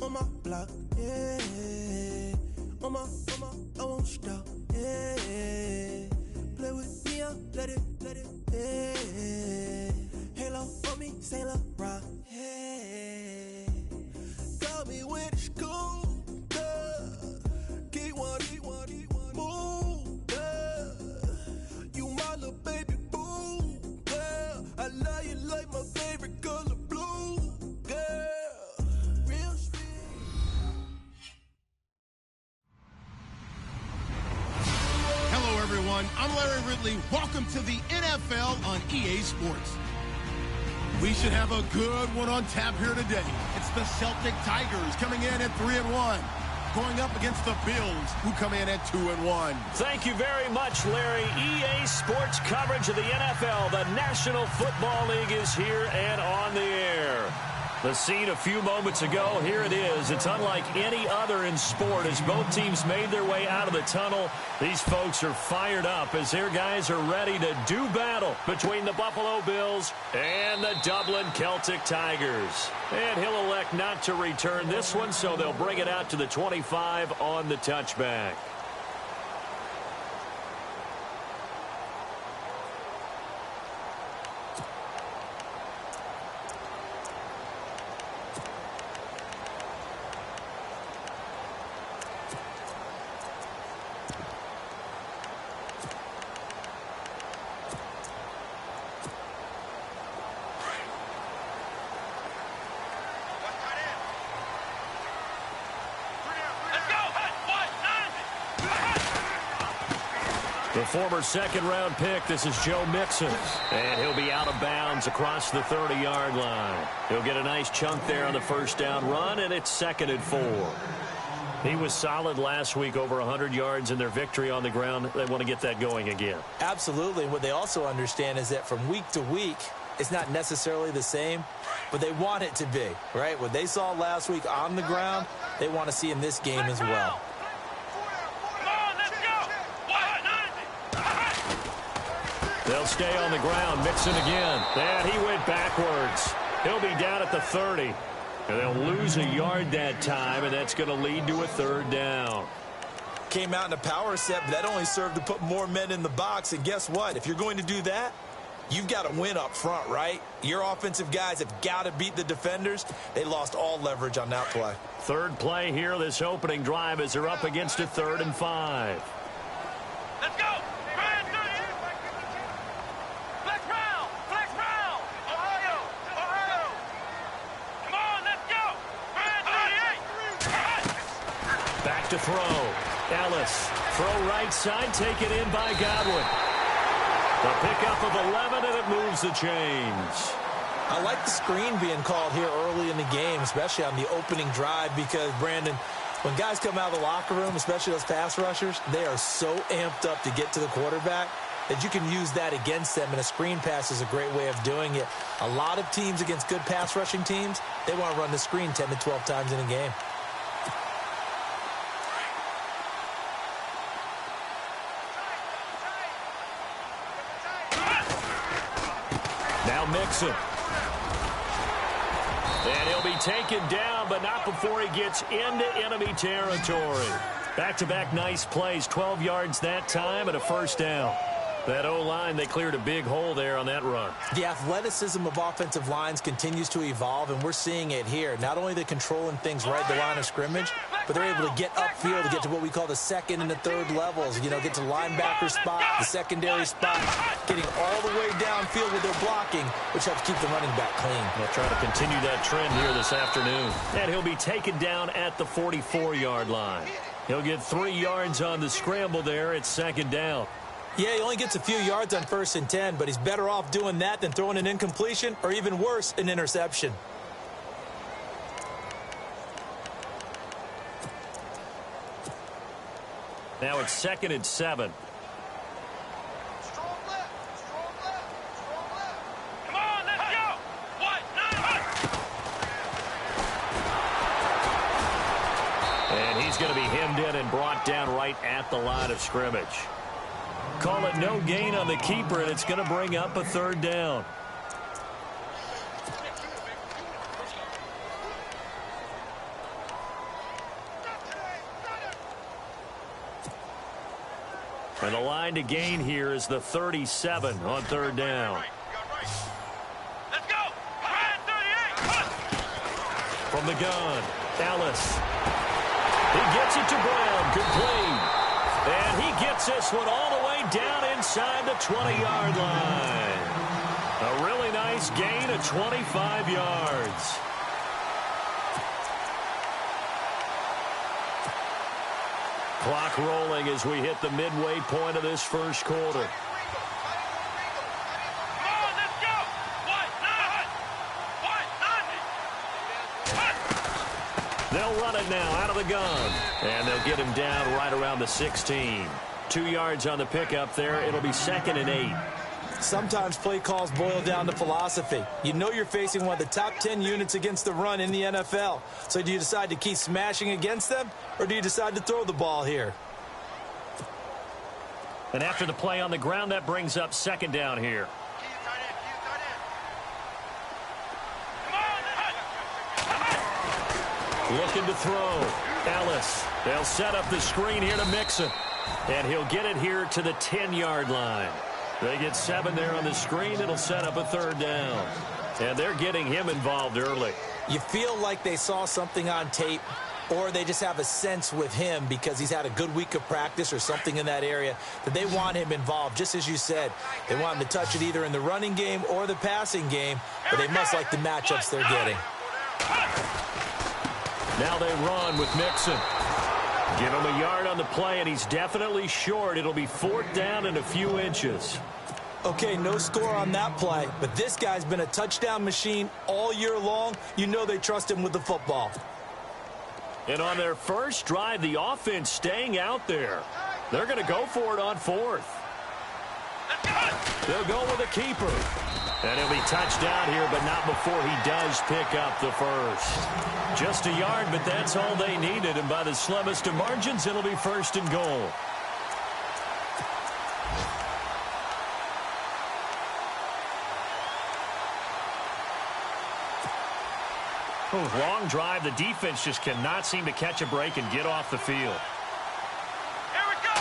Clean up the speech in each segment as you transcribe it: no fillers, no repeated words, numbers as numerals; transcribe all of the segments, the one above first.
on my block, yeah. On my, I won't stop, yeah. Play with me, I'll let it, yeah. Halo on me, Saint Laurent, yeah. Got me with the school, yeah. Keep one, move, yeah. You my little baby boo, yeah. I love you like my favorite color blue, yeah. Real sweet. Hello, everyone. I'm Larry Ridley. Welcome to the NFL on EA Sports. We should have a good one on tap here today. It's the Celtic Tigers coming in at 3-1, going up against the Bills, who come in at 2-1. Thank you very much, Larry. EA Sports coverage of the NFL. The National Football League is here and on the air. The scene a few moments ago, here it is. It's unlike any other in sport as both teams made their way out of the tunnel. These folks are fired up as their guys are ready to do battle between the Buffalo Bills and the Dublin Celtic Tigers. And he'll elect not to return this one, so they'll bring it out to the 25 on the touchback. The former second-round pick, this is Joe Mixon. And he'll be out of bounds across the 30-yard line. He'll get a nice chunk there on the first down run, and it's 2nd and 4. He was solid last week, over 100 yards in their victory on the ground. They want to get that going again. Absolutely. What they also understand is that from week to week, it's not necessarily the same, but they want it to be, right? What they saw last week on the ground, they want to see in this game as well. They'll stay on the ground. Mixon again. And he went backwards. He'll be down at the 30. And they'll lose a yard that time, and that's going to lead to a 3rd down. Came out in a power set, but that only served to put more men in the box. And guess what? If you're going to do that, you've got to win up front, right? Your offensive guys have got to beat the defenders. They lost all leverage on that play. Third play here, this opening drive, as they're up against a 3rd and 5. Let's go! To throw. Ellis. Throw right side. Taken in by Godwin. A pickup of 11, and it moves the chains. I like the screen being called here early in the game, especially on the opening drive, because, Brandon, when guys come out of the locker room, especially those pass rushers, they are so amped up to get to the quarterback that you can use that against them, and a screen pass is a great way of doing it. A lot of teams against good pass rushing teams, they want to run the screen 10 to 12 times in a game. Mixon. And he'll be taken down, but not before he gets into enemy territory. Back-to-back nice plays, 12 yards that time and a 1st down. That O-line, they cleared a big hole there on that run. The athleticism of offensive lines continues to evolve, and we're seeing it here. Not only are they controlling things right at the line of scrimmage, but they're able to get upfield to get to what we call the 2nd and the 3rd levels. You know, get to the linebacker spot, the secondary spot, getting all the way downfield with their blocking, which helps keep the running back clean. They'll try to continue that trend here this afternoon. And he'll be taken down at the 44-yard line. He'll get 3 yards on the scramble there at 2nd down. Yeah, he only gets a few yards on 1st and 10, but he's better off doing that than throwing an incompletion or, even worse, an interception. Now it's 2nd and 7. Come on, let's go! And he's going to be hemmed in and brought down right at the line of scrimmage. Call it no gain on the keeper, and it's going to bring up a 3rd down. And the line to gain here is the 37 on third down. Let's go. 38. From the gun, Ellis. He gets it to Brown. Complete. And he gets this one all the way down inside the 20-yard line. A really nice gain of 25 yards. Clock rolling as we hit the midway point of this first quarter. Come on, let's go. They'll run it now out of the gun. And they'll get him down right around the 16. 2 yards on the pickup there. It'll be 2nd and 8. Sometimes play calls boil down to philosophy. You know you're facing one of the top 10 units against the run in the NFL. So do you decide to keep smashing against them, or do you decide to throw the ball here? And after the play on the ground, that brings up 2nd down here. Looking to throw. Ellis. They'll set up the screen here to Mixon. And he'll get it here to the 10-yard line. They get 7 there on the screen. It'll set up a 3rd down. And they're getting him involved early. You feel like they saw something on tape, or they just have a sense with him because he's had a good week of practice or something in that area that they want him involved. Just as you said, they want him to touch it either in the running game or the passing game, but they must like the matchups they're getting. Now they run with Mixon. Give him a yard on the play, and he's definitely short. It'll be 4th down and a few inches. Okay, no score on that play, but this guy's been a touchdown machine all year long. You know they trust him with the football. And on their first drive, the offense staying out there. They're going to go for it on 4th. They'll go with a keeper. And he'll be touchdown here, but not before he does pick up the first. Just a yard, but that's all they needed. And by the slimmest of margins, it'll be 1st and goal. Long drive. The defense just cannot seem to catch a break and get off the field. Here we go.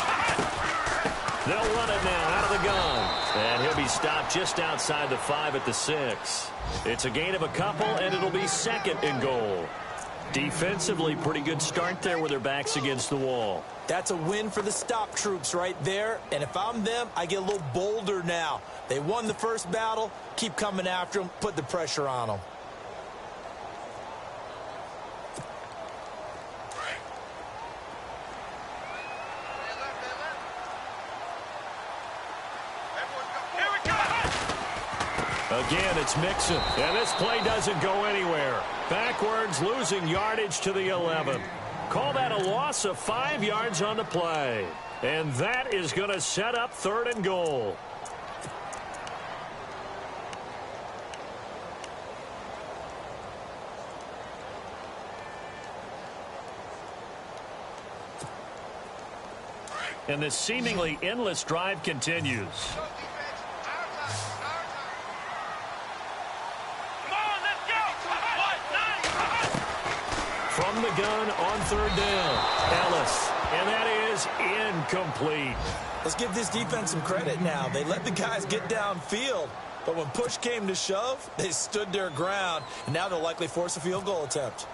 They'll run it now out of the gun. And he'll be stopped just outside the 5 at the 6. It's a gain of a couple, and it'll be 2nd and goal. Defensively, pretty good start there with their backs against the wall. That's a win for the stop troops right there. And if I'm them, I get a little bolder now. They won the first battle. Keep coming after them. Put the pressure on them. Again, it's Mixon. And this play doesn't go anywhere. Backwards, losing yardage to the 11. Call that a loss of 5 yards on the play. And that is going to set up 3rd and goal. And this seemingly endless drive continues. From the gun on 3rd down. Ellis. And that is incomplete. Let's give this defense some credit now. They let the guys get downfield. But when push came to shove, they stood their ground. And now they'll likely force a field goal attempt.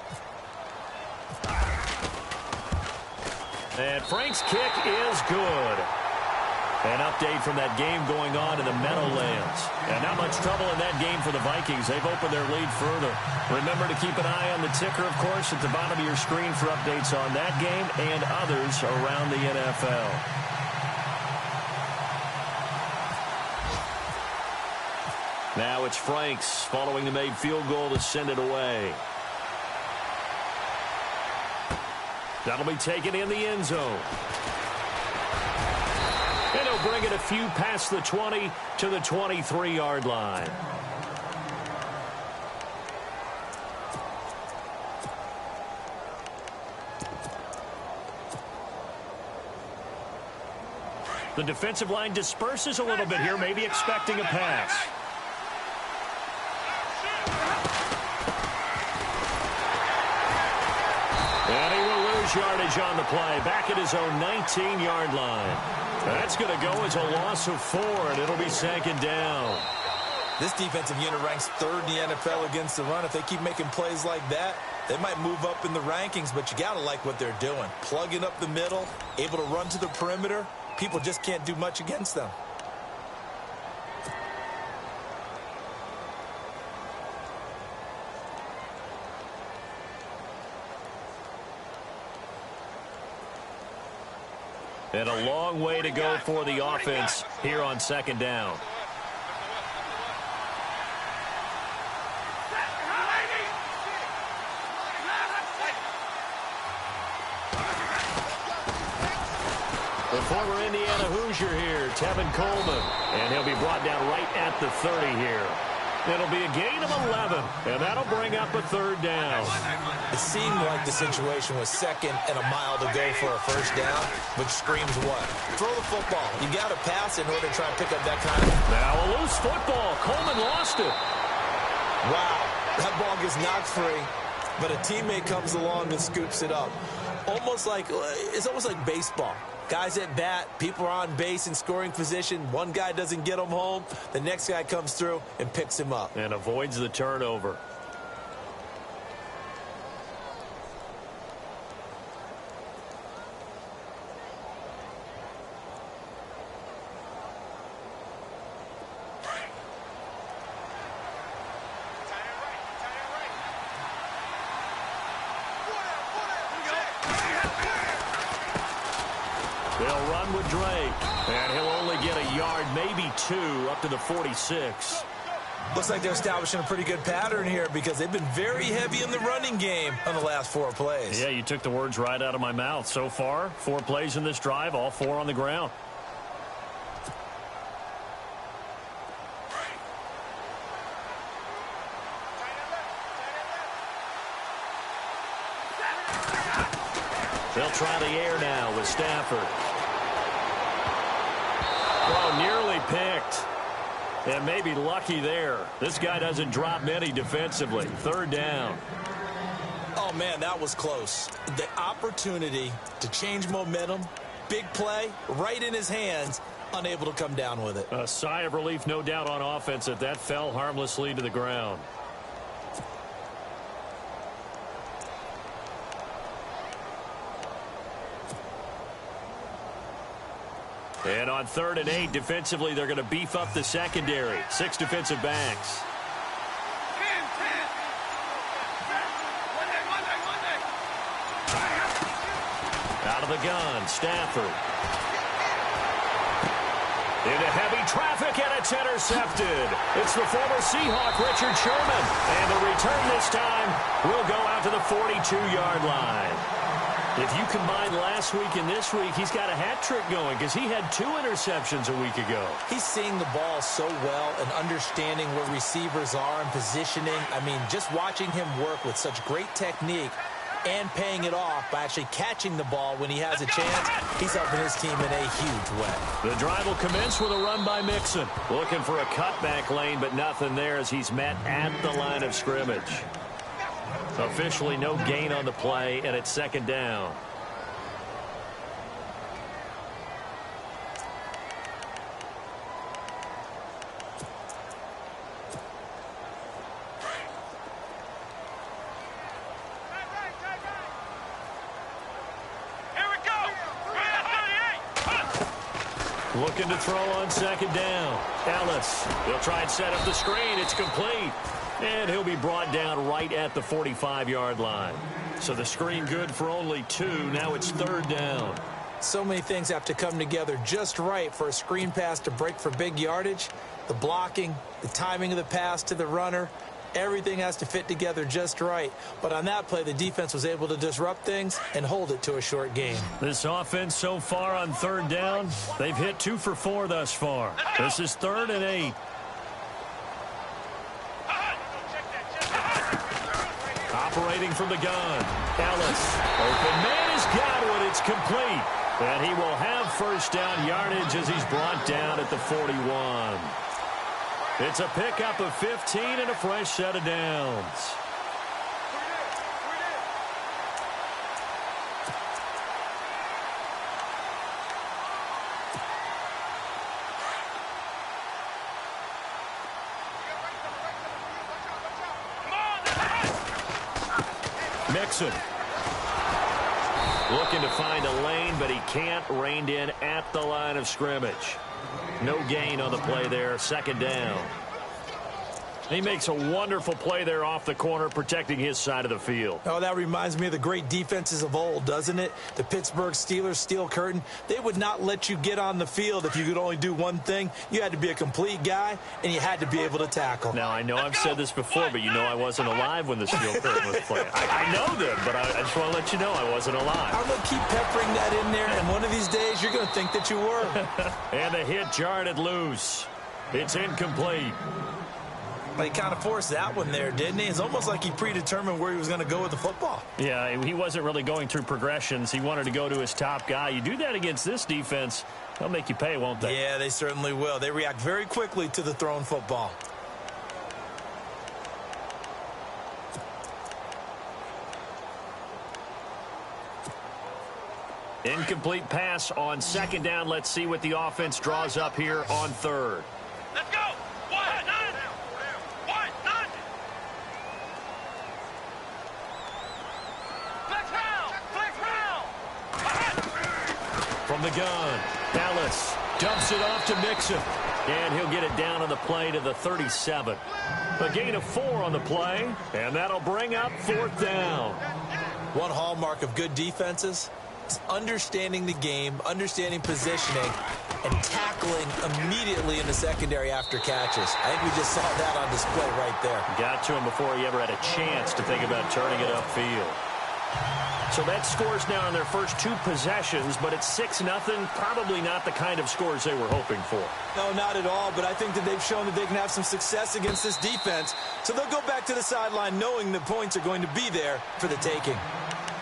And Frank's kick is good. An update from that game going on in the Meadowlands. And not much trouble in that game for the Vikings. They've opened their lead further. Remember to keep an eye on the ticker, of course, at the bottom of your screen for updates on that game and others around the NFL. Now it's Franks following the made field goal to send it away. That'll be taken in the end zone. And he'll bring it a few past the 20 to the 23-yard line. The defensive line disperses a little bit here, maybe expecting a pass. And he will lose yardage on the play, back at his own 19-yard line. That's going to go as a loss of 4, and it'll be 2nd down. This defensive unit ranks 3rd in the NFL against the run. If they keep making plays like that, they might move up in the rankings, but you got to like what they're doing. Plugging up the middle, able to run to the perimeter. People just can't do much against them. And a long way to go for the offense here on 2nd down. The former Indiana Hoosier here, Tevin Coleman. And he'll be brought down right at the 30 here. It'll be a gain of 11, and that'll bring up a 3rd down. It seemed like the situation was 2nd and a mile to go for a 1st down, which screams what? Throw the football. You got to pass in order to try and pick up that kind of... Now a loose football. Coleman lost it. Wow, that ball gets knocked free, but a teammate comes along and scoops it up. It's almost like baseball. Guys at bat, people are on base in scoring position. One guy doesn't get him home. The next guy comes through and picks him up. And avoids the turnover. They'll run with Drake, and he'll only get a yard, maybe 2, up to the 46. Looks like they're establishing a pretty good pattern here because they've been very heavy in the running game on the last 4 plays. Yeah, you took the words right out of my mouth. So far, 4 plays in this drive, all 4 on the ground. They'll try the air now with Stafford. Oh, nearly picked. And maybe lucky there. This guy doesn't drop many defensively. 3rd down. Oh, man, that was close. The opportunity to change momentum, big play, right in his hands, unable to come down with it. A sigh of relief, no doubt, on offense that fell harmlessly to the ground. And on 3rd and 8, defensively, they're going to beef up the secondary. 6 defensive backs. Out of the gun, Stafford. Into heavy traffic, and it's intercepted. It's the former Seahawk, Richard Sherman. And the return this time will go out to the 42-yard line. If you combine last week and this week, he's got a hat trick going because he had 2 interceptions a week ago. He's seeing the ball so well and understanding where receivers are and positioning. I mean, just watching him work with such great technique and paying it off by actually catching the ball when he has a chance, he's helping his team in a huge way. The drive will commence with a run by Mixon. Looking for a cutback lane, but nothing there as he's met at the line of scrimmage. Officially no gain on the play, and it's 2nd down. Here we go. Right at 38. Looking to throw on 2nd down. Ellis. He'll try and set up the screen. It's complete. And he'll be brought down right at the 45-yard line. So the screen good for only 2. Now it's 3rd down. So many things have to come together just right for a screen pass to break for big yardage. The blocking, the timing of the pass to the runner, everything has to fit together just right. But on that play, the defense was able to disrupt things and hold it to a short gain. This offense so far on 3rd down, they've hit 2 for 4 thus far. This is 3rd and 8. Operating from the gun. Ellis. Open man has got one. It's complete. And he will have 1st down yardage as he's brought down at the 41. It's a pickup of 15 and a fresh set of downs. Mixon. Looking to find a lane, but he can't. Reined in at the line of scrimmage. No gain on the play there. Second down. He makes a wonderful play there off the corner, protecting his side of the field. Oh, that reminds me of the great defenses of old, doesn't it? The Pittsburgh Steelers, Steel Curtain. They would not let you get on the field if you could only do one thing. You had to be a complete guy, and you had to be able to tackle. Now, I know I've said this before, but you know I wasn't alive when the Steel Curtain was playing. I know them, but I just want to let you know I wasn't alive. I'm going to keep peppering that in there, and one of these days you're going to think that you were. And the hit jarred it loose. It's incomplete. But he kind of forced that one there, didn't he? It's almost like he predetermined where he was going to go with the football. Yeah, he wasn't really going through progressions. He wanted to go to his top guy. You do that against this defense, they'll make you pay, won't they? Yeah, they certainly will. They react very quickly to the thrown football. Incomplete pass on second down. Let's see what the offense draws up here on third. Let's go. One, none. From the gun, Dallas dumps it off to Mixon. And he'll get it down on the play to the 37. A gain of 4 on the play, and that'll bring up fourth down. One hallmark of good defenses is understanding the game, understanding positioning, and tackling immediately in the secondary after catches. I think we just saw that on display right there. Got to him before he ever had a chance to think about turning it upfield. So that scores now in their first 2 possessions, but it's 6-0. Probably not the kind of scores they were hoping for. No, not at all, but I think that they've shown that they can have some success against this defense. So they'll go back to the sideline knowing the points are going to be there for the taking.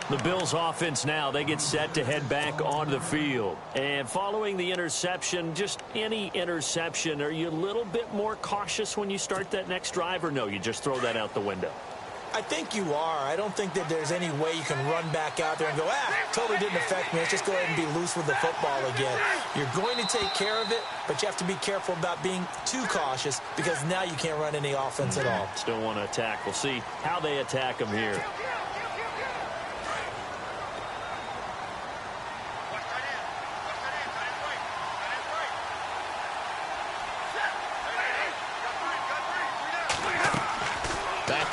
The Bills offense now, they get set to head back onto the field. And following the interception, just any interception, are you a little bit more cautious when you start that next drive, or no, you just throw that out the window? I think you are. I don't think that there's any way you can run back out there and go, totally didn't affect me. Let's just go ahead and be loose with the football again. You're going to take care of it, but you have to be careful about being too cautious because now you can't run any offense at all. Still want to attack. We'll see how they attack them here.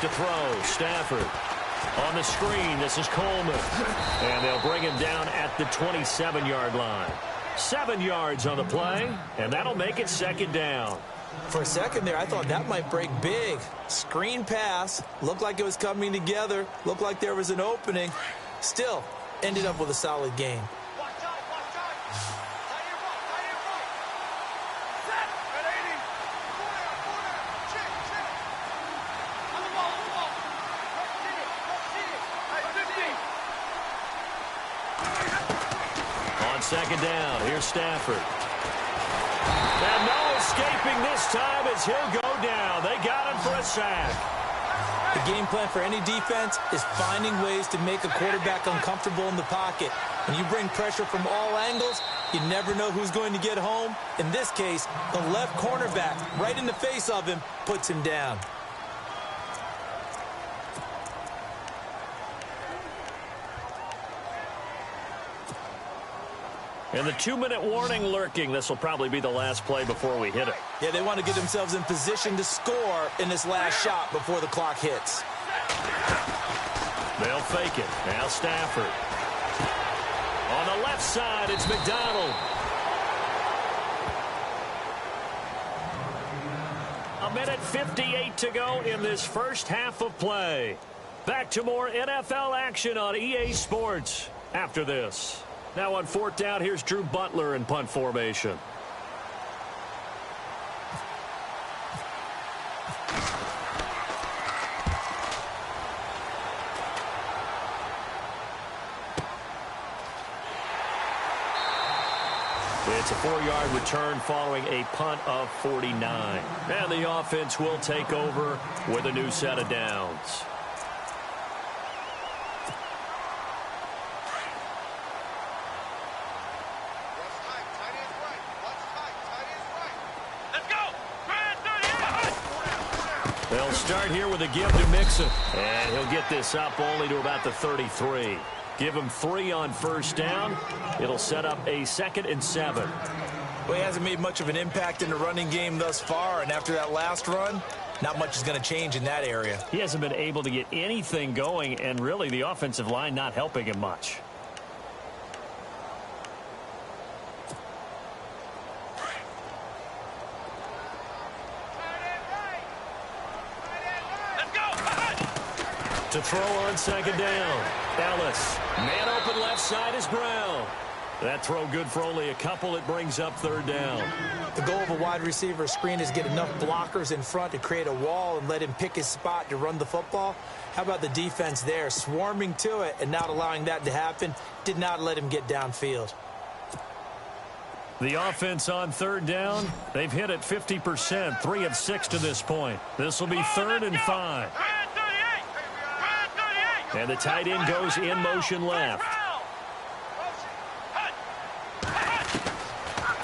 To throw, Stafford on the screen. This is Coleman, and they'll bring him down at the 27-yard line. 7 yards on the play, and that'll make it second down. For a second there, I thought that might break big. Screen pass, looked like it was coming together, looked like there was an opening. Still, ended up with a solid game. Second down. Here's Stafford. And no escaping this time as he'll go down. They got him for a sack. The game plan for any defense is finding ways to make a quarterback uncomfortable in the pocket. When you bring pressure from all angles, you never know who's going to get home. In this case, the left cornerback, right in the face of him, puts him down. And the 2-minute warning lurking. This will probably be the last play before we hit it. Yeah, they want to get themselves in position to score in this last shot before the clock hits. They'll fake it. Now Stafford. On the left side, it's McDonald. A minute 58 to go in this first half of play. Back to more NFL action on EA Sports after this. Now on fourth down, here's Drew Butler in punt formation. It's a 4-yard return following a punt of 49. And the offense will take over with a new set of downs. They'll start here with a give to Mixon. And he'll get this up only to about the 33. Give him 3 on first down. It'll set up a 2nd and 7. Well, he hasn't made much of an impact in the running game thus far, and after that last run, not much is going to change in that area. He hasn't been able to get anything going, and really the offensive line not helping him much. To throw on 2nd down. Ellis. Man open left side is Brown. That throw good for only a couple. It brings up 3rd down. The goal of a wide receiver screen is get enough blockers in front to create a wall and let him pick his spot to run the football. How about the defense there, swarming to it and not allowing that to happen? Did not let him get downfield. The offense on 3rd down, they've hit it 50%, 3 of 6 to this point. This will be 3rd and 5. And the tight end goes in motion left.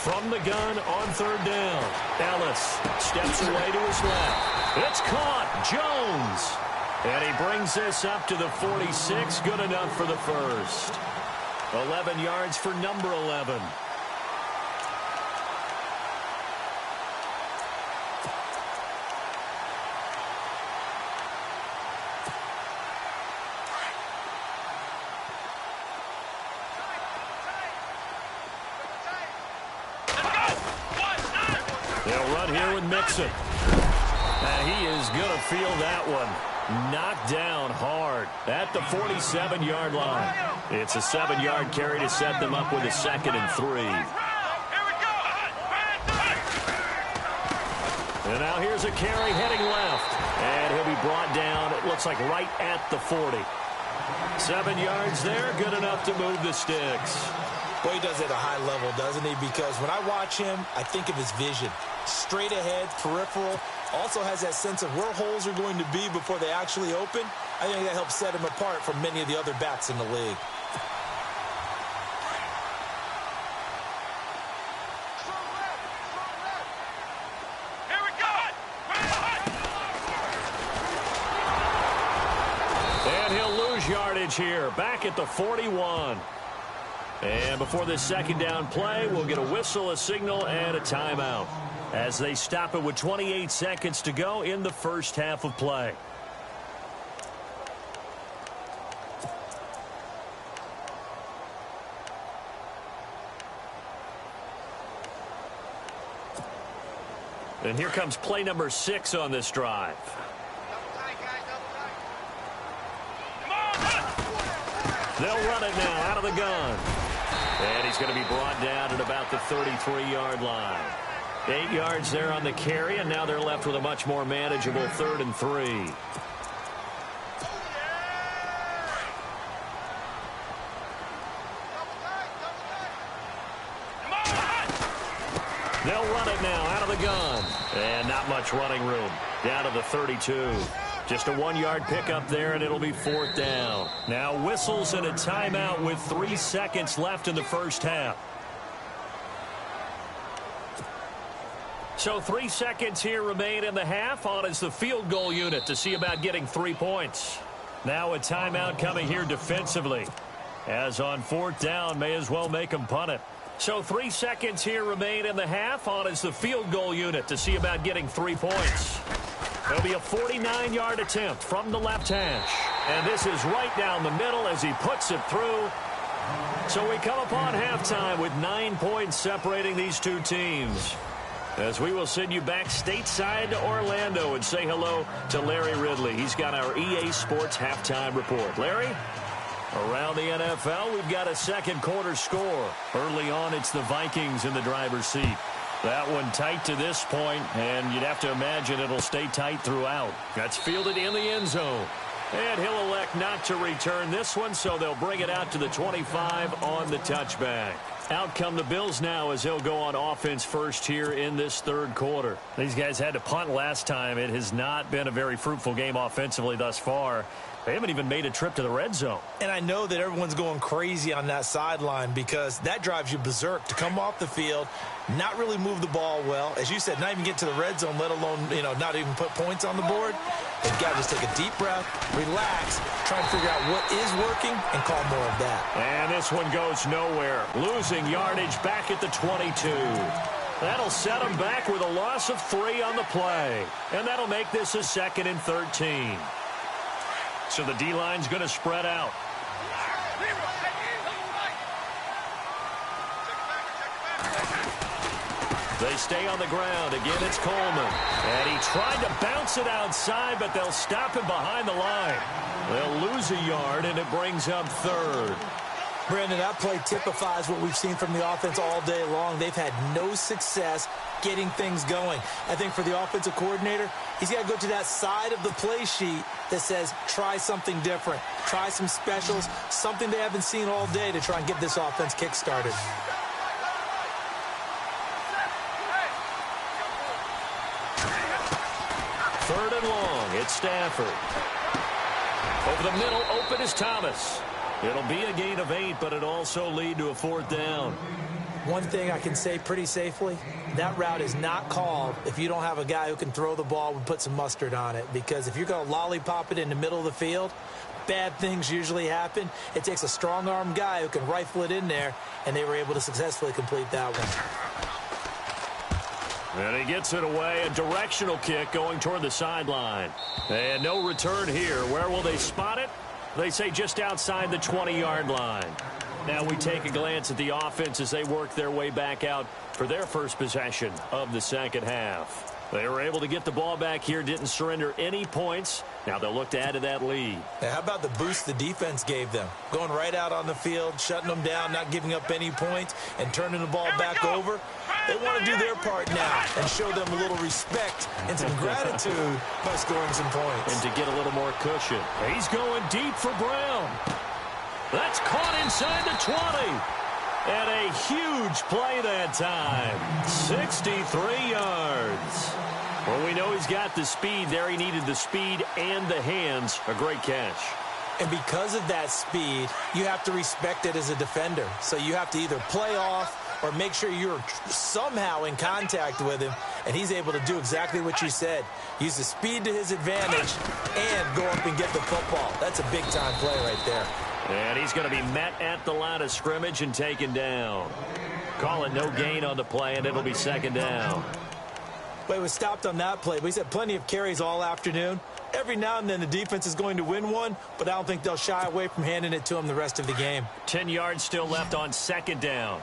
From the gun on 3rd down. Ellis steps away to his left. It's caught. Jones. And he brings this up to the 46. Good enough for the first. 11 yards for number 11. They'll run here with Mixon. And he is going to feel that one. Knocked down hard at the 47-yard line. It's a 7-yard carry to set them up with a 2nd and 3. And now here's a carry heading left. And he'll be brought down, it looks like right at the 40. 7 yards there, good enough to move the sticks. Well, he does it at a high level, doesn't he? Because when I watch him, I think of his vision. Straight ahead, peripheral. Also has that sense of where holes are going to be before they actually open. I think that helps set him apart from many of the other backs in the league. Here we go. And he'll lose yardage here, back at the 41. And before this 2nd down play, we'll get a whistle, a signal, and a timeout as they stop it with 28 seconds to go in the first half of play. And here comes play number 6 on this drive. They'll run it now out of the gun. And he's going to be brought down at about the 33-yard line. 8 yards there on the carry, and now they're left with a much more manageable 3rd and 3. They'll run it now out of the gun. And not much running room. Down to the 32. Just a 1-yard pickup there, and it'll be 4th down. Now whistles and a timeout with 3 seconds left in the first half. So 3 seconds here remain in the half. On is the field goal unit to see about getting 3 points. Now a timeout coming here defensively. As on 4th down, may as well make them punt it. So 3 seconds here remain in the half. On is the field goal unit to see about getting 3 points. It'll be a 49-yard attempt from the left hash. And this is right down the middle as he puts it through. So we come upon halftime with 9 points separating these two teams. As we will send you back stateside to Orlando and say hello to Larry Ridley. He's got our EA Sports halftime report. Larry? Around the NFL, we've got a second quarter score. Early on, it's the Vikings in the driver's seat. That one tight to this point, and you'd have to imagine it'll stay tight throughout. That's fielded in the end zone. And he'll elect not to return this one, so they'll bring it out to the 25 on the touchback. Out come the Bills now as they'll go on offense first here in this third quarter. These guys had to punt last time. It has not been a very fruitful game offensively thus far. They haven't even made a trip to the red zone. And I know that everyone's going crazy on that sideline because that drives you berserk to come off the field, not really move the ball well. As you said, not even get to the red zone, let alone, not even put points on the board. They've got to just take a deep breath, relax, try and figure out what is working, and call more of that. And this one goes nowhere. Losing yardage back at the 22. That'll set them back with a loss of 3 on the play. And that'll make this a 2nd and 13. So the D-line's going to spread out. They stay on the ground. Again, it's Coleman. And he tried to bounce it outside, but they'll stop him behind the line. They'll lose a yard, and it brings up 3rd. Brandon, that play typifies what we've seen from the offense all day long. They've had no success getting things going. I think for the offensive coordinator, he's got to go to that side of the play sheet that says try something different, try some specials, something they haven't seen all day to try and get this offense kick-started. Third and long. It's Stafford. Over the middle, open is Thomas. It'll be a gain of 8, but it also lead to a 4th down. One thing I can say pretty safely, that route is not called if you don't have a guy who can throw the ball and put some mustard on it. Because if you're going to lollipop it in the middle of the field, bad things usually happen. It takes a strong-arm guy who can rifle it in there, and they were able to successfully complete that one. And he gets it away, a directional kick going toward the sideline. And no return here. Where will they spot it? They say just outside the 20-yard line. Now we take a glance at the offense as they work their way back out for their first possession of the second half. They were able to get the ball back here, didn't surrender any points. Now they'll look to add to that lead. Now, how about the boost the defense gave them? Going right out on the field, shutting them down, not giving up any points, and turning the ball back over. They want to do their part now and show them a little respect and some gratitude by scoring some points. And to get a little more cushion. He's going deep for Brown. That's caught inside the 20. And a huge play that time. 63 yards. Well, we know he's got the speed there. He needed the speed and the hands. A great catch. And because of that speed, you have to respect it as a defender. So you have to either play off or make sure you're somehow in contact with him, and he's able to do exactly what you said. Use the speed to his advantage and go up and get the football. That's a big-time play right there. And he's going to be met at the line of scrimmage and taken down. Call it no gain on the play, and it'll be 2nd down. But it was stopped on that play. But he's had plenty of carries all afternoon. Every now and then the defense is going to win one, but I don't think they'll shy away from handing it to him the rest of the game. 10 yards still left on 2nd down.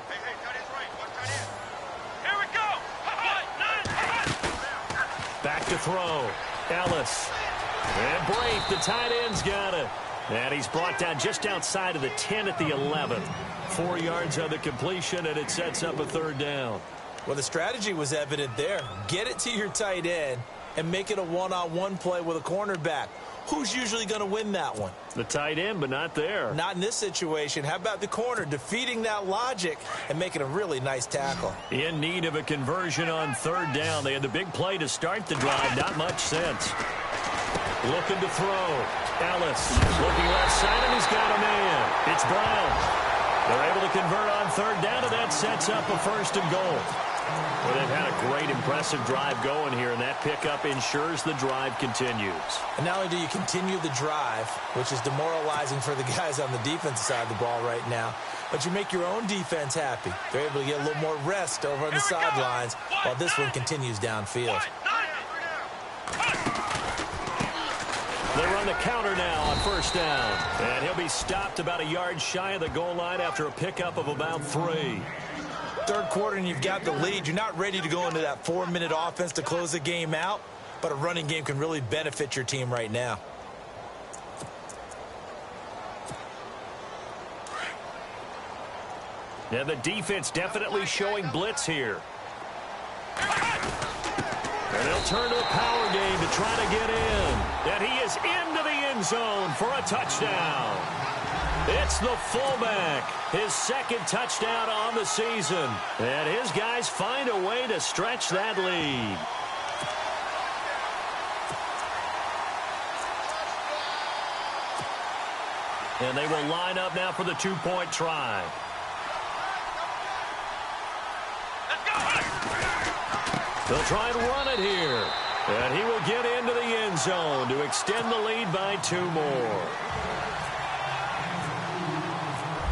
Here we go. Back to throw. Ellis. And Braith, the tight end's got it. And he's brought down just outside of the 10 at the 11. 4 yards on the completion, and it sets up a 3rd down. Well, the strategy was evident there. Get it to your tight end and make it a one-on-one play with a cornerback. Who's usually going to win that one? The tight end, but not there. Not in this situation. How about the corner defeating that logic and making a really nice tackle? In need of a conversion on 3rd down. They had the big play to start the drive. Not much sense. Looking to throw. Ellis looking left side, and he's got a man. It's Brown. They're able to convert on 3rd down, and that sets up a 1st and goal. Well, they've had a great, impressive drive going here, and that pickup ensures the drive continues. And not only do you continue the drive, which is demoralizing for the guys on the defensive side of the ball right now, but you make your own defense happy. They're able to get a little more rest over on the sidelines while this one continues downfield. They run the counter now on 1st down. And he'll be stopped about a yard shy of the goal line after a pickup of about 3. 3rd quarter and you've got the lead. You're not ready to go into that 4-minute offense to close the game out, but a running game can really benefit your team right now. Now the defense definitely showing blitz here. And they'll turn to a power game to try to get in. And he is into the end zone for a touchdown. It's the fullback, his 2nd touchdown on the season. And his guys find a way to stretch that lead. And they will line up now for the two-point try. They'll try and run it here. And he will get into the end zone to extend the lead by 2 more.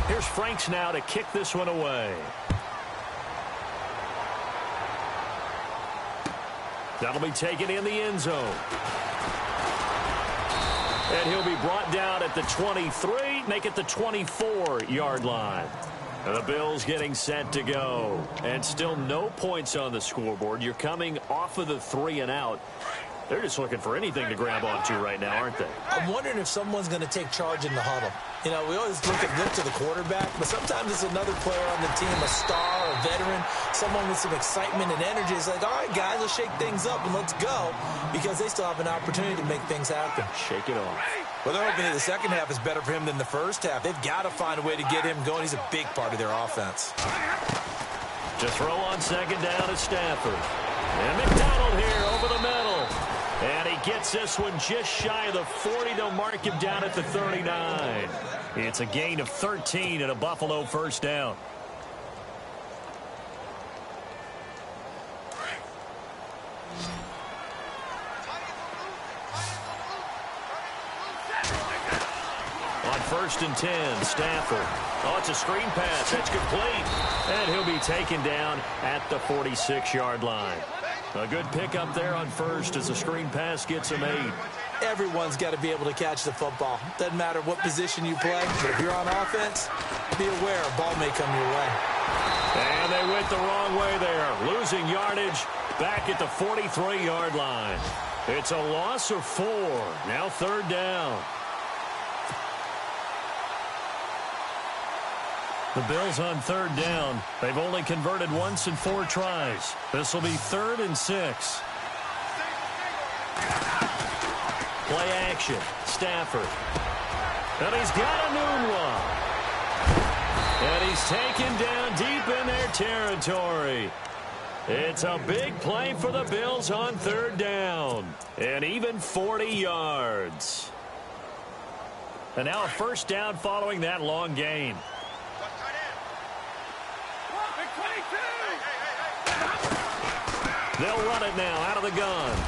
Here's Franks now to kick this one away. That'll be taken in the end zone. And he'll be brought down at the 23, make it the 24-yard line. And the Bills getting set to go. And still no points on the scoreboard. You're coming off of the 3 and out. They're just looking for anything to grab onto right now, aren't they? I'm wondering if someone's going to take charge in the huddle. You know, we always look to the quarterback, but sometimes it's another player on the team, a star, a veteran, someone with some excitement and energy. It's like, all right, guys, let's shake things up and let's go, because they still have an opportunity to make things happen. Shake it off. Well, they're hoping that the second half is better for him than the first half. They've got to find a way to get him going. He's a big part of their offense. To throw on second down is Stafford. And McDonald here over the middle. And he gets this one just shy of the 40. They'll mark him down at the 39. It's a gain of 13 and a Buffalo first down. On 1st and 10, Stafford. Oh, it's a screen pass. That's complete. And he'll be taken down at the 46-yard line. A good pickup there on 1st as the screen pass gets him 8. Everyone's got to be able to catch the football. Doesn't matter what position you play, but if you're on offense, be aware a ball may come your way. And they went the wrong way there. Losing yardage back at the 43-yard line. It's a loss of 4. Now 3rd down. The Bills on 3rd down. They've only converted once in 4 tries. This will be 3rd and 6. Play action. Stafford. And he's got a new one. And he's taken down deep in their territory. It's a big play for the Bills on 3rd down. And even 40 yards. And now a first down following that long gain. They'll run it now out of the gun.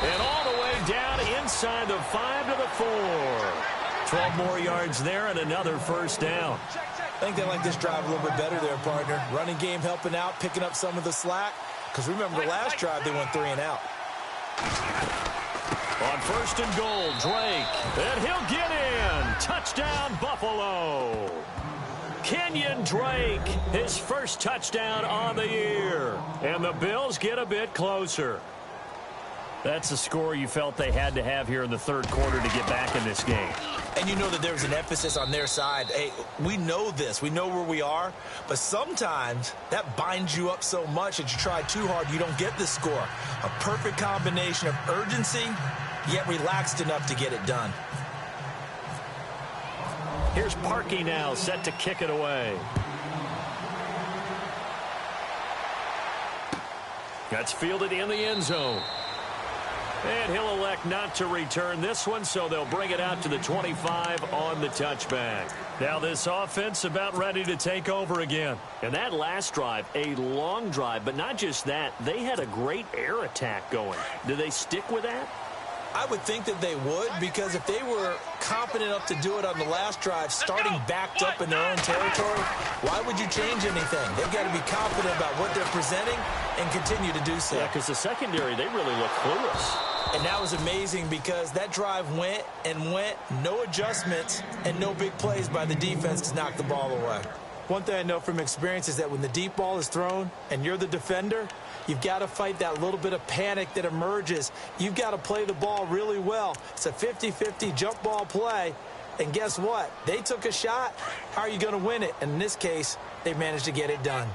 And all the way down inside the 5 to the 4. 12 more yards there and another first down. I think they like this drive a little bit better there, partner. Running game helping out, picking up some of the slack. Because remember the last drive, they went 3 and out. On 1st and goal, Drake. And he'll get in. Touchdown, Buffalo. Kenyon Drake, his first touchdown on the year. And the Bills get a bit closer. That's the score you felt they had to have here in the 3rd quarter to get back in this game. And you know that there was an emphasis on their side. Hey, we know this. We know where we are. But sometimes that binds you up so much that you try too hard, you don't get the score. A perfect combination of urgency, yet relaxed enough to get it done. Here's Parkey now, set to kick it away. That's fielded in the end zone. And he'll elect not to return this one, so they'll bring it out to the 25 on the touchback. Now this offense about ready to take over again. And that last drive, a long drive, but not just that. They had a great air attack going. Do they stick with that? I would think that they would, because if they were competent enough to do it on the last drive, starting backed up in their own territory, why would you change anything? They've got to be confident about what they're presenting and continue to do so. Yeah, because the secondary, they really look clueless. And that was amazing because that drive went and went, no adjustments and no big plays by the defense to knock the ball away. One thing I know from experience is that when the deep ball is thrown and you're the defender, you've got to fight that little bit of panic that emerges. You've got to play the ball really well. It's a 50-50 jump ball play. And guess what? They took a shot. How are you going to win it? And in this case, they managed to get it done.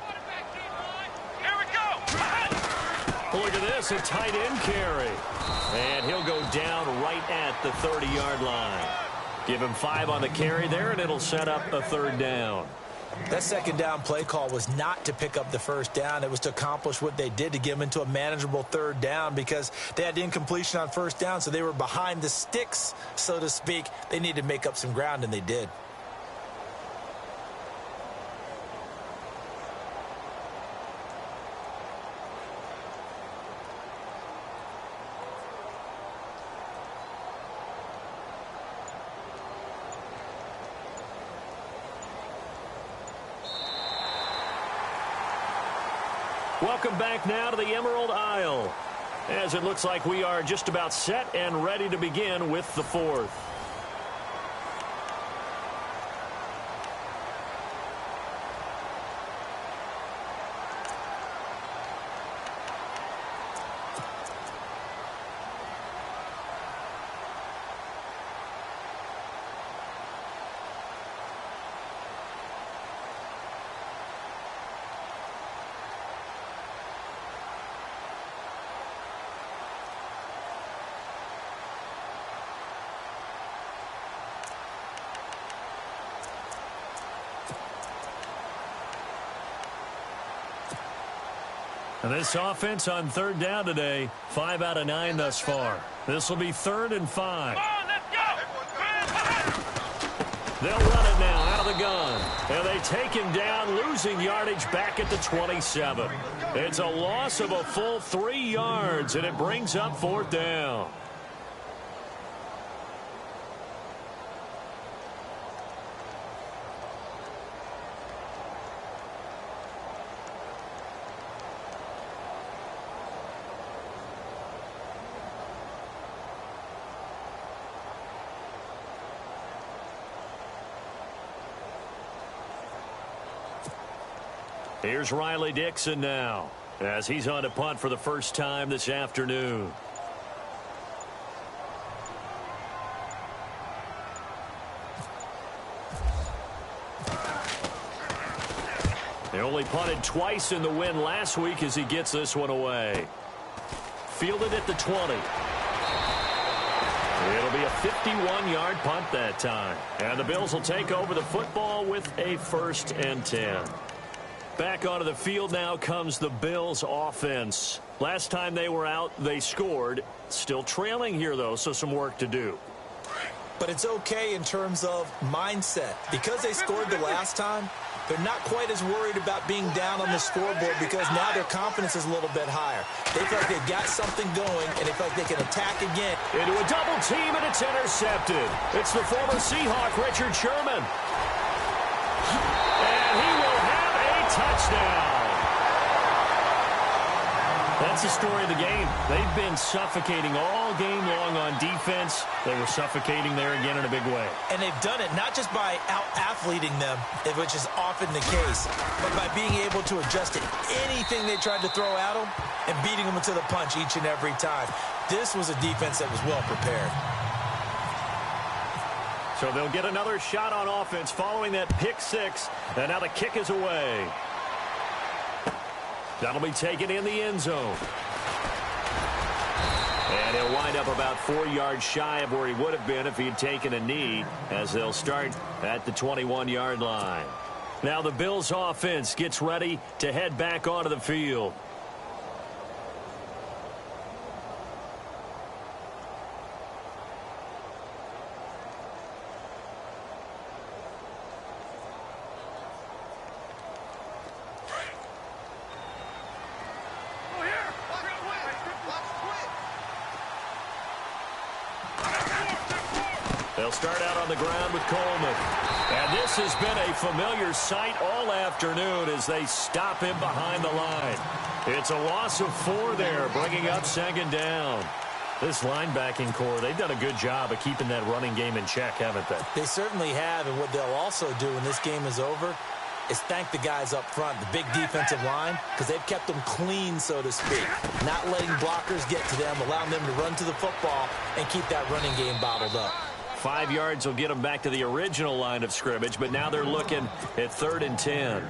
Here we go. Look at this, a tight end carry. And he'll go down right at the 30-yard line. Give him 5 on the carry there, and it'll set up a 3rd down. That second down play call was not to pick up the first down. It was to accomplish what they did, to get them into a manageable third down, because they had incompletion on first down, so they were behind the sticks, so to speak. They needed to make up some ground, and they did. Welcome back now to the Emerald Isle, as it looks like we are just about set and ready to begin with the fourth. And this offense on third down today, 5 out of 9 thus far. This will be 3rd and 5. Come on, let's go. They'll run it now out of the gun. And they take him down, losing yardage back at the 27. It's a loss of a full 3 yards, and it brings up 4th down. Here's Riley Dixon now, as he's on to punt for the first time this afternoon. They only punted twice in the win last week as he gets this one away. Fielded at the 20. It'll be a 51-yard punt that time. And the Bills will take over the football with a 1st and 10. Back onto the field now comes the Bills offense. Last time they were out, they scored. Still trailing here, though, so some work to do. But it's okay in terms of mindset. Because they scored the last time, they're not quite as worried about being down on the scoreboard, because now their confidence is a little bit higher. They feel like they've got something going, and they feel like they can attack again. Into a double team, and it's intercepted. It's the former Seahawk, Richard Sherman. And he will have a touchdown. That's the story of the game. They've been suffocating all game long on defense. They were suffocating there again in a big way. And they've done it not just by out-athleting them, which is often the case, but by being able to adjust to anything they tried to throw at them and beating them into the punch each and every time. This was a defense that was well prepared. So they'll get another shot on offense following that pick 6. And now the kick is away. That'll be taken in the end zone. And he'll wind up about 4 yards shy of where he would have been if he had taken a knee, as they'll start at the 21-yard line. Now the Bills offense gets ready to head back onto the field. They'll start out on the ground with Coleman. And this has been a familiar sight all afternoon as they stop him behind the line. It's a loss of 4 there, bringing up 2nd down. This linebacking core, they've done a good job of keeping that running game in check, haven't they? They certainly have, and what they'll also do when this game is over is thank the guys up front, the big defensive line, because they've kept them clean, so to speak. Not letting blockers get to them, allowing them to run to the football and keep that running game bottled up. 5 yards will get them back to the original line of scrimmage, but now they're looking at 3rd and 10.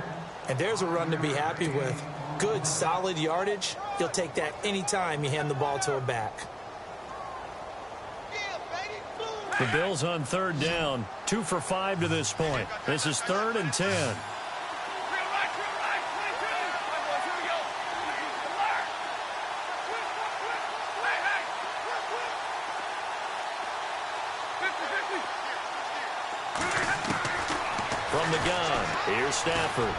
And there's a run to be happy with. Good, solid yardage. You'll take that anytime you hand the ball to a back. The Bills on 3rd down, 2 for 5 to this point. This is 3rd and 10. gun. Here's Stafford.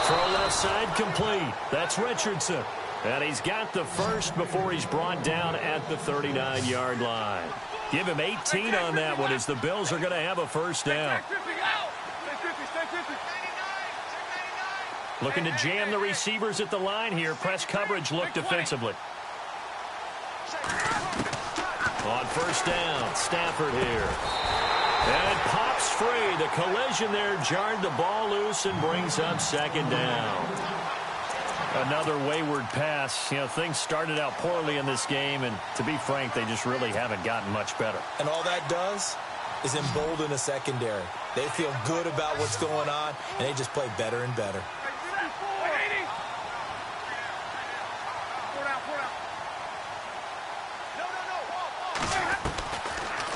Throw left side complete. That's Richardson. And he's got the first before he's brought down at the 39-yard line. Give him 18 on that one as the Bills are going to have a first down. Looking to jam the receivers at the line here. Press coverage look defensively. On first down, Stafford here. And it pops free. The collision there jarred the ball loose and brings up second down. Another wayward pass. You know, things started out poorly in this game, and to be frank, they just really haven't gotten much better. And all that does is embolden a secondary. They feel good about what's going on, and they just play better and better.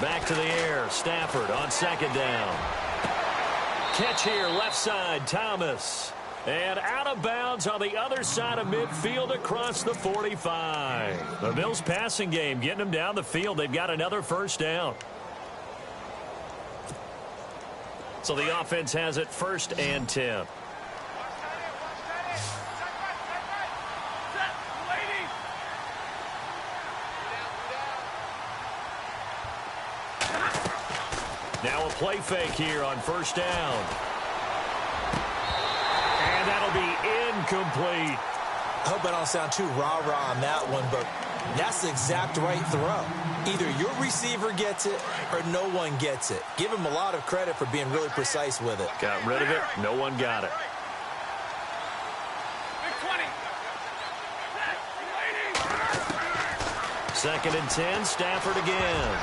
Back to the air. Stafford on second down. Catch here, left side, Thomas. And out of bounds on the other side of midfield across the 45. The Bills passing game getting them down the field. They've got another first down. So the offense has it first and 10. Now a play fake here on first down. And that'll be incomplete. I hope I don't sound too rah-rah on that one, but that's the exact right throw. Either your receiver gets it or no one gets it. Give him a lot of credit for being really precise with it. Got rid of it. No one got it. Second and 10, Stafford again.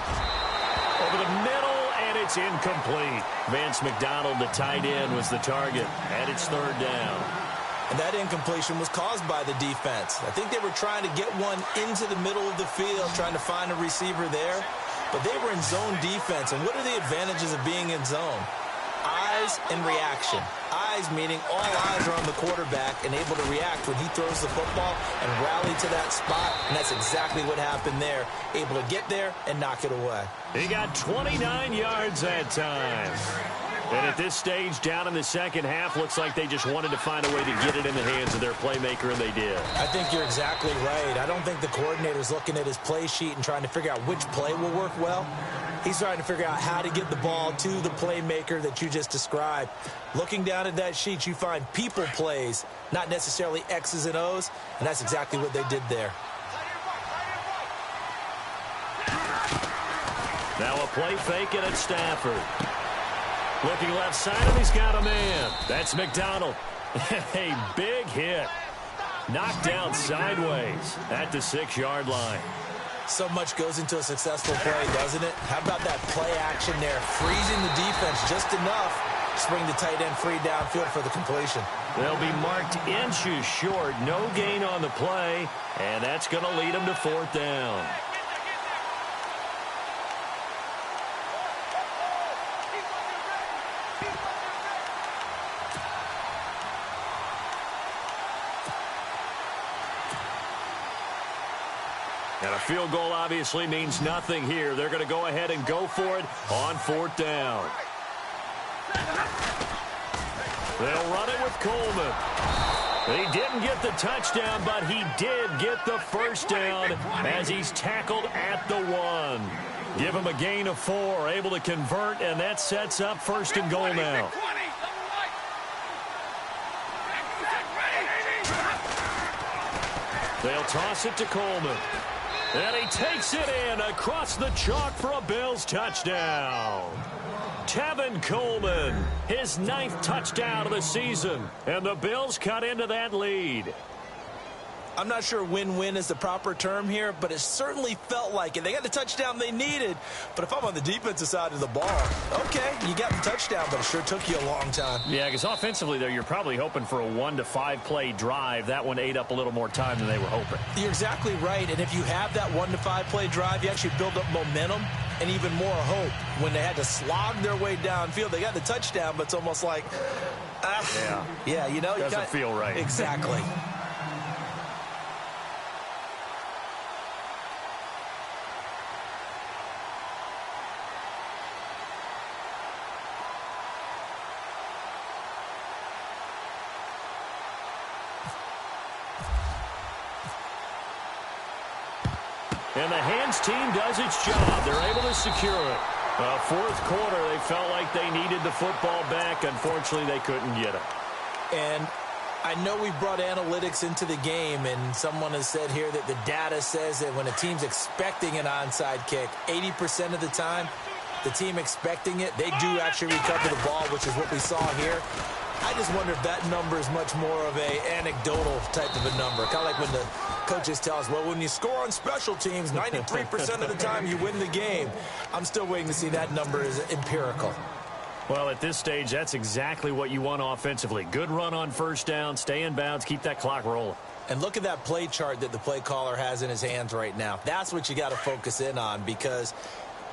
Over the middle, and it's incomplete. Vance McDonald, the tight end, was the target, and it's third down. And that incompletion was caused by the defense. I think they were trying to get one into the middle of the field, trying to find a receiver there. But they were in zone defense. And what are the advantages of being in zone? Eyes and reaction. Eyes meaning all eyes are on the quarterback and able to react when he throws the football and rally to that spot. And that's exactly what happened there. Able to get there and knock it away. He got 29 yards that time. And at this stage, down in the second half, looks like they just wanted to find a way to get it in the hands of their playmaker, and they did. I think you're exactly right. I don't think the coordinator's looking at his play sheet and trying to figure out which play will work well. He's trying to figure out how to get the ball to the playmaker that you just described. Looking down at that sheet, you find people plays, not necessarily X's and O's, and that's exactly what they did there. Now a play fake, and it's Stafford. Looking left side, and he's got a man. That's McDonald. A big hit. Knocked down sideways at the 6-yard line. So much goes into a successful play, doesn't it? How about that play action there? Freezing the defense just enough to bring the tight end free downfield for the completion. They'll be marked inches short. No gain on the play, and that's going to lead them to fourth down. And a field goal obviously means nothing here. They're going to go ahead and go for it on fourth down. They'll run it with Coleman. He didn't get the touchdown, but he did get the first down as he's tackled at the 1. Give him a gain of 4, able to convert, and that sets up first and goal now. They'll toss it to Coleman. And he takes it in across the chalk for a Bills touchdown. Tevin Coleman, his 9th touchdown of the season. And the Bills cut into that lead. I'm not sure win-win is the proper term here, but it certainly felt like it. They got the touchdown they needed, but if I'm on the defensive side of the ball, okay, you got the touchdown, but it sure took you a long time. Yeah, because offensively, though, you're probably hoping for a 1 to 5 play drive. That one ate up a little more time than they were hoping. You're exactly right, and if you have that 1 to 5 play drive, you actually build up momentum and even more hope. When they had to slog their way downfield, they got the touchdown, but it's almost like, yeah, you know. Doesn't feel right. Exactly. And the hands team does its job. They're able to secure it. Fourth quarter, they felt like they needed the football back. Unfortunately, they couldn't get it. And I know we brought analytics into the game, and someone has said here that the data says that when a team's expecting an onside kick, 80% of the time, the team expecting it, they do actually recover the ball, which is what we saw here. I just wonder if that number is much more of a anecdotal type of a number. Kind of like when the coaches tell us, well, when you score on special teams, 93% of the time you win the game. I'm still waiting to see that number is empirical. Well, at this stage, that's exactly what you want offensively. Good run on first down, stay in bounds, keep that clock rolling. And look at that play chart that the play caller has in his hands right now. That's what you got to focus in on, because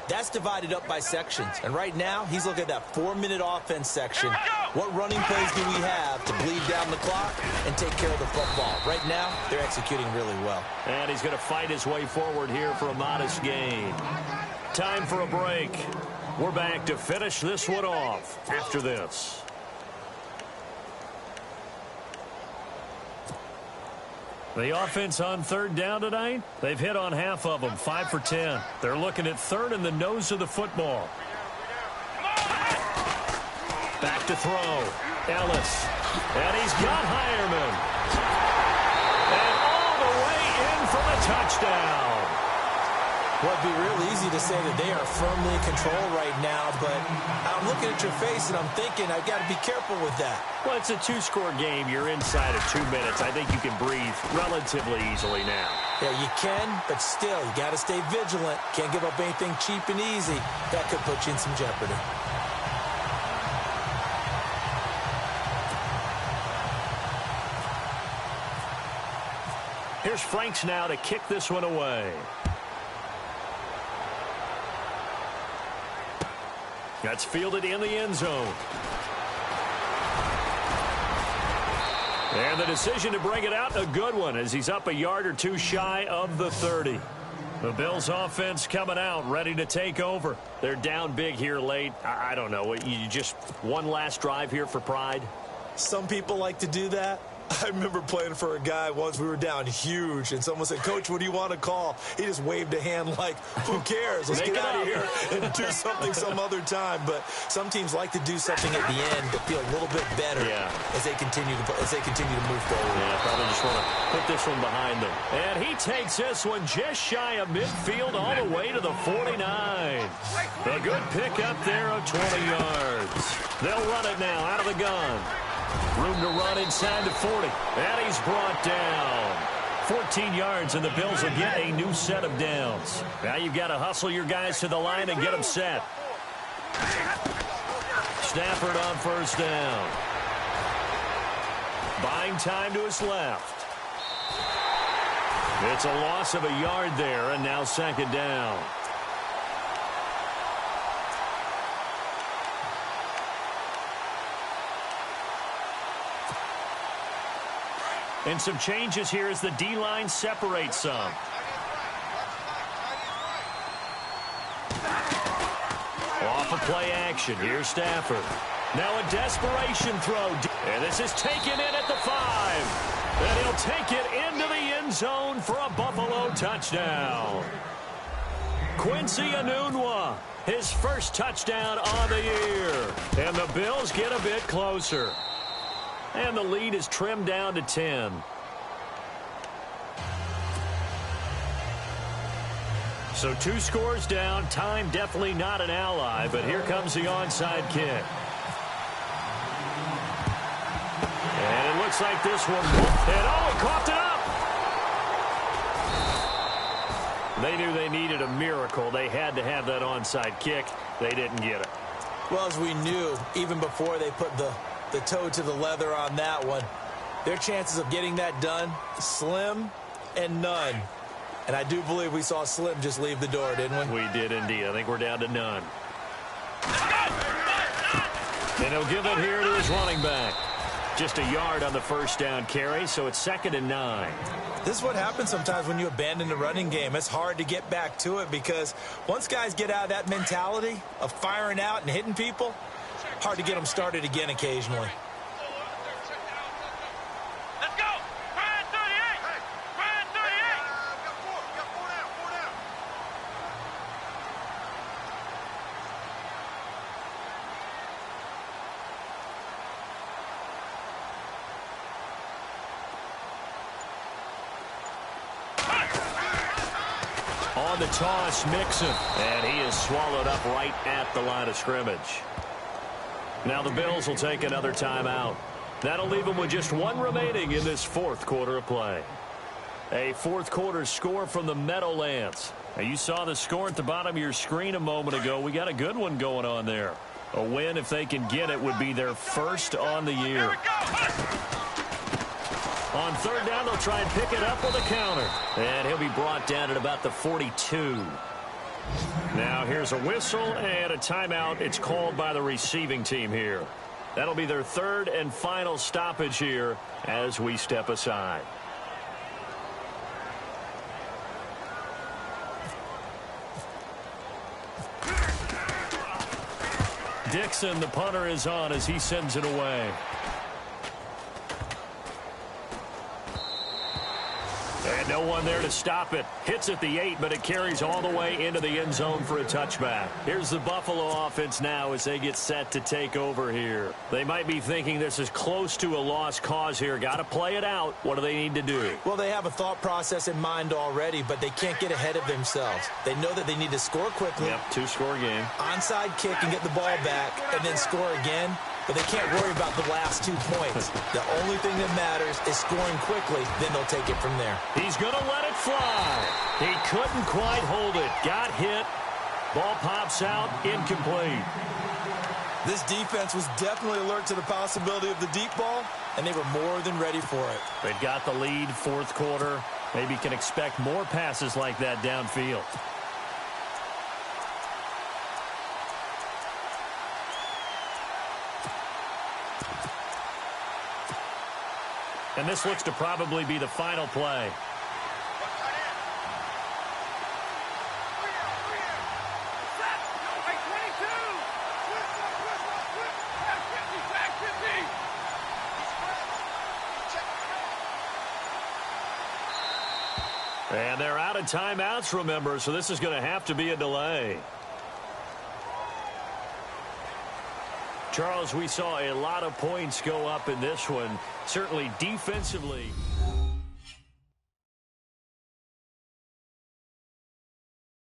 that's divided up by sections. And right now, he's looking at that 4-minute offense section. What running plays do we have to bleed down the clock and take care of the football? Right now, they're executing really well. And he's going to fight his way forward here for a modest gain. Time for a break. We're back to finish this one off after this. The offense on third down tonight, they've hit on half of them, 5 for 10. They're looking at third in the nose of the football. Back to throw. Ellis. And he's got Hireman. And all the way in for the touchdown. Well, it'd be real easy to say that they are firmly in control right now, but I'm looking at your face and I'm thinking I've got to be careful with that. Well, it's a 2-score game. You're inside of 2 minutes. I think you can breathe relatively easily now. Yeah, you can, but still, you got to stay vigilant. Can't give up anything cheap and easy. That could put you in some jeopardy. Here's Franks now to kick this one away. That's fielded in the end zone. And the decision to bring it out, a good one, as he's up a yard or two shy of the 30. The Bills offense coming out, ready to take over. They're down big here late. I don't know. You just one last drive here for pride? Some people like to do that. I remember playing for a guy once. We were down huge, and someone said, Coach, what do you want to call? He just waved a hand like, who cares? Let's get out of here and do something some other time. But some teams like to do something at the end to feel a little bit better as they continue to move forward. Yeah, probably just want to put this one behind them. And he takes this one just shy of midfield all the way to the 49. A good pickup there of 20 yards. They'll run it now out of the gun. Room to run inside the 40. And he's brought down. 14 yards, and the Bills will get a new set of downs. Now you've got to hustle your guys to the line and get them set. Stafford on first down. Buying time to his left. It's a loss of a yard there, and now second down. And some changes here as the D-line separates some. Off of play action. Here's Stafford. Now a desperation throw. And this is taken in at the 5. And he'll take it into the end zone for a Buffalo touchdown. Quincy Enunwa, his first touchdown on the year. And the Bills get a bit closer. And the lead is trimmed down to 10. So 2 scores down. Time definitely not an ally, but here comes the onside kick. And it looks like this one. And he coughed it up. They knew they needed a miracle. They had to have that onside kick. They didn't get it. Well, as we knew, even before they put the toe to the leather on that one, their chances of getting that done, slim and none. And I do believe we saw Slim just leave the door, didn't we? We did indeed. I think we're down to none. And he'll give it here to his running back. Just a yard on the first down carry, so it's 2nd and 9. This is what happens sometimes when you abandon the running game. It's hard to get back to it because once guys get out of that mentality of firing out and hitting people, hard to get them started again occasionally. Let's go! Brian 38! Brian 38! on the toss, Mixon. And he is swallowed up right at the line of scrimmage. Now the Bills will take another timeout. That'll leave them with just one remaining in this fourth quarter of play. A fourth quarter score from the Meadowlands. Now you saw the score at the bottom of your screen a moment ago. We got a good one going on there. A win, if they can get it, would be their first on the year. On third down, they'll try and pick it up with a counter. And he'll be brought down at about the 42. Now here's a whistle and a timeout. It's called by the receiving team here. That'll be their third and final stoppage here as we step aside. Dixon, the punter, is on as he sends it away. And no one there to stop it. Hits at the 8, but it carries all the way into the end zone for a touchback. Here's the Buffalo offense now as they get set to take over here. They might be thinking this is close to a lost cause here. Got to play it out. What do they need to do? Well, they have a thought process in mind already, but they can't get ahead of themselves. They know that they need to score quickly. Yep, two-score game. Onside kick and get the ball back and then score again. But they can't worry about the last 2 points. The only thing that matters is scoring quickly. Then they'll take it from there. He's going to let it fly. He couldn't quite hold it. Got hit. Ball pops out. Incomplete. This defense was definitely alert to the possibility of the deep ball, and they were more than ready for it. They've got the lead, fourth quarter. Maybe can expect more passes like that downfield. And this looks to probably be the final play. And they're out of timeouts, remember, so this is going to have to be a delay. Charles, we saw a lot of points go up in this one. Certainly defensively.